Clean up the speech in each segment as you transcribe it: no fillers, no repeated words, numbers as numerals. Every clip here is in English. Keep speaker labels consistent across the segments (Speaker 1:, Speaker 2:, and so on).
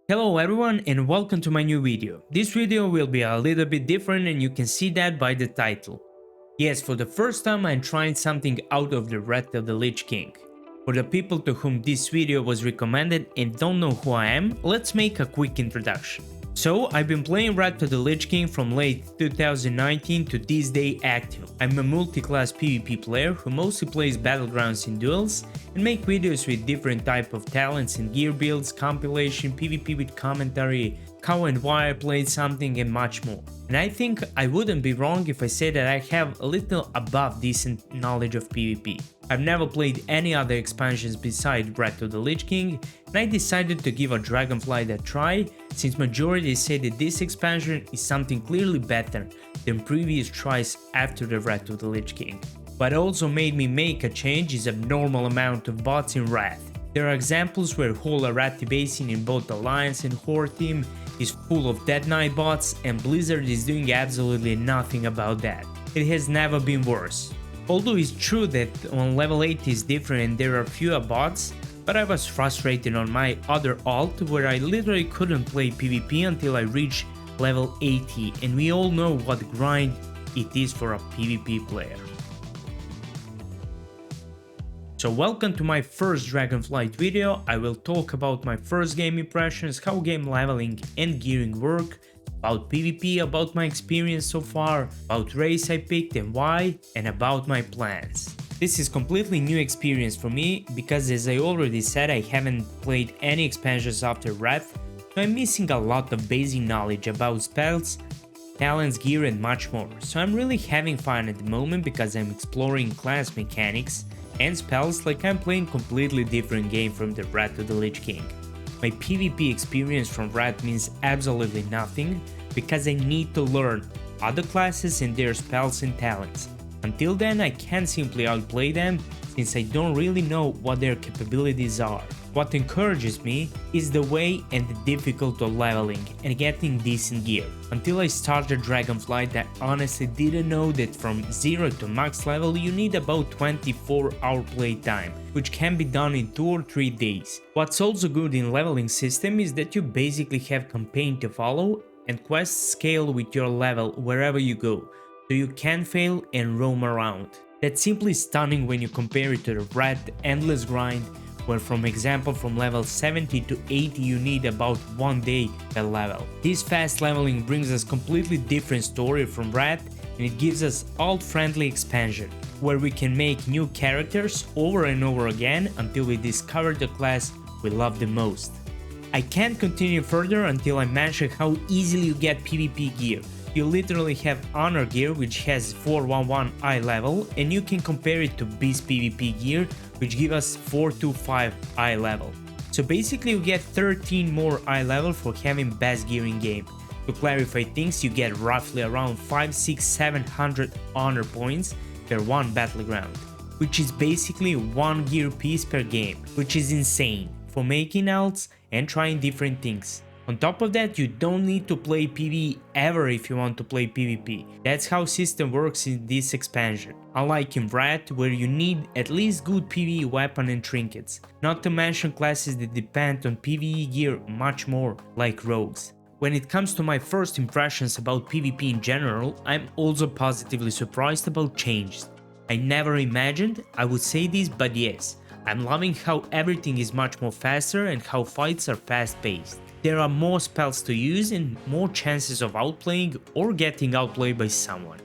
Speaker 1: Hello everyone and welcome to my new video. This video will be a little bit different and you can see that by the title. Yes, for the first time I'm trying something out of the Wrath of the Lich King. For the people to whom this video was recommended and don't know who I am, let's make a quick introduction. So, I've been playing Wrath of the Lich King from late 2019 to this day active. I'm a multi-class PvP player who mostly plays battlegrounds in duels and make videos with different type of talents and gear builds, compilation, PvP with commentary, how and why I played something and much more. And I think I wouldn't be wrong if I say that I have a little above decent knowledge of PvP. I've never played any other expansions besides Wrath of the Lich King, and I decided to give a Dragonflight a try, since majority say that this expansion is something clearly better than previous tries after the Wrath of the Lich King. What also made me make a change is a abnormal amount of bots in Wrath. There are examples where whole Arati Basin in both Alliance and Horde team is full of Dead Knight bots, and Blizzard is doing absolutely nothing about that. It has never been worse. Although it's true that on level 8 is different and there are fewer bots, but I was frustrated on my other alt where I literally couldn't play PvP until I reached level 80, and we all know what grind it is for a PvP player. So welcome to my first Dragonflight video. I will talk about my first game impressions, how game leveling and gearing work, about PvP, about my experience so far, about race I picked and why, and about my plans. This is completely new experience for me because, as I already said, I haven't played any expansions after Wrath, so I'm missing a lot of basic knowledge about spells, talents, gear and much more. So I'm really having fun at the moment because I'm exploring class mechanics and spells like I'm playing completely different game from the Wrath of the Lich King. My PvP experience from Wrath means absolutely nothing because I need to learn other classes and their spells and talents. Until then I can't simply outplay them since I don't really know what their capabilities are. What encourages me is the way and the difficulty of leveling and getting decent gear. Until I started Dragonflight, I honestly didn't know that from 0 to max level you need about 24-hour playtime, which can be done in 2 or 3 days. What's also good in leveling system is that you basically have campaign to follow and quests scale with your level wherever you go, so you can fail and roam around. That's simply stunning when you compare it to the Wrath endless grind, where from example from level 70 to 80 you need about 1 day per level. This fast leveling brings us completely different story from Wrath, and it gives us alt-friendly expansion, where we can make new characters over and over again until we discover the class we love the most. I can't continue further until I mention how easily you get PvP gear. You literally have honor gear which has 411 eye level, and you can compare it to beast PvP gear which give us 425 eye level. So basically you get 13 more eye level for having best gear in game. To clarify things, you get roughly around 5, 6, 700 honor points per one battleground, which is basically one gear piece per game, which is insane for making alts and trying different things. On top of that, you don't need to play PvE ever if you want to play PvP. That's how system works in this expansion. Unlike in Wrath, where you need at least good PvE weapon and trinkets, not to mention classes that depend on PvE gear much more, like rogues. When it comes to my first impressions about PvP in general, I'm also positively surprised about changes. I never imagined I would say this, but yes, I'm loving how everything is much more faster and how fights are fast paced. There are more spells to use and more chances of outplaying or getting outplayed by someone.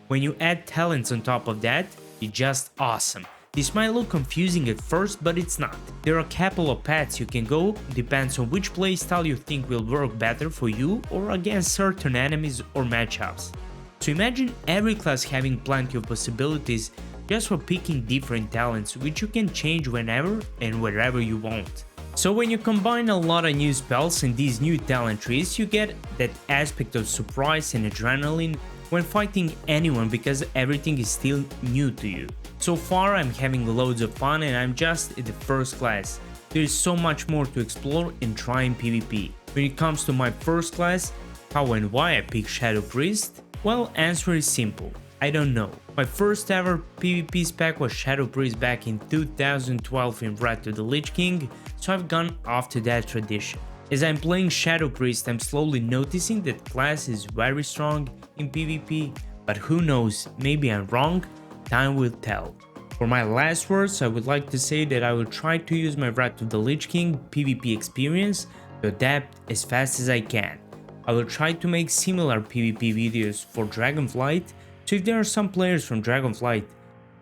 Speaker 1: When you add talents on top of that, it's just awesome. This might look confusing at first, but it's not. There are a couple of paths you can go, depends on which playstyle you think will work better for you or against certain enemies or matchups. So imagine every class having plenty of possibilities just for picking different talents which you can change whenever and wherever you want. So when you combine a lot of new spells and these new talent trees, you get that aspect of surprise and adrenaline when fighting anyone because everything is still new to you. So far I'm having loads of fun and I'm just at the first class. There is so much more to explore and try in PvP. When it comes to my first class, how and why I picked Shadow Priest? Well, answer is simple. I don't know. My first ever PvP spec was Shadow Priest back in 2012 in Wrath of the Lich King, so I've gone off to that tradition. As I'm playing Shadow Priest, I'm slowly noticing that class is very strong in PvP, but who knows, maybe I'm wrong, time will tell. For my last words, I would like to say that I will try to use my Wrath of the Lich King PvP experience to adapt as fast as I can. I will try to make similar PvP videos for Dragonflight, so if there are some players from Dragonflight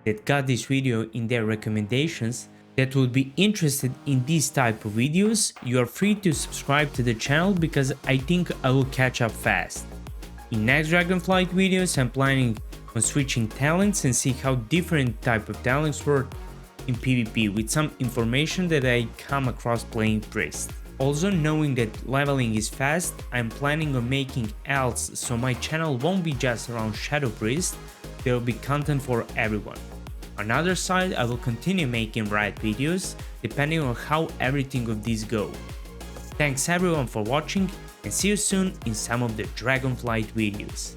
Speaker 1: that got this video in their recommendations that would be interested in these type of videos, you are free to subscribe to the channel because I think I will catch up fast. In next Dragonflight videos, I'm planning on switching talents and see how different type of talents work in PvP with some information that I come across playing Priest. Also, knowing that leveling is fast, I'm planning on making alts so my channel won't be just around Shadow Priest, there will be content for everyone. On the other side, I will continue making riot videos depending on how everything of these go. Thanks everyone for watching and see you soon in some of the Dragonflight videos.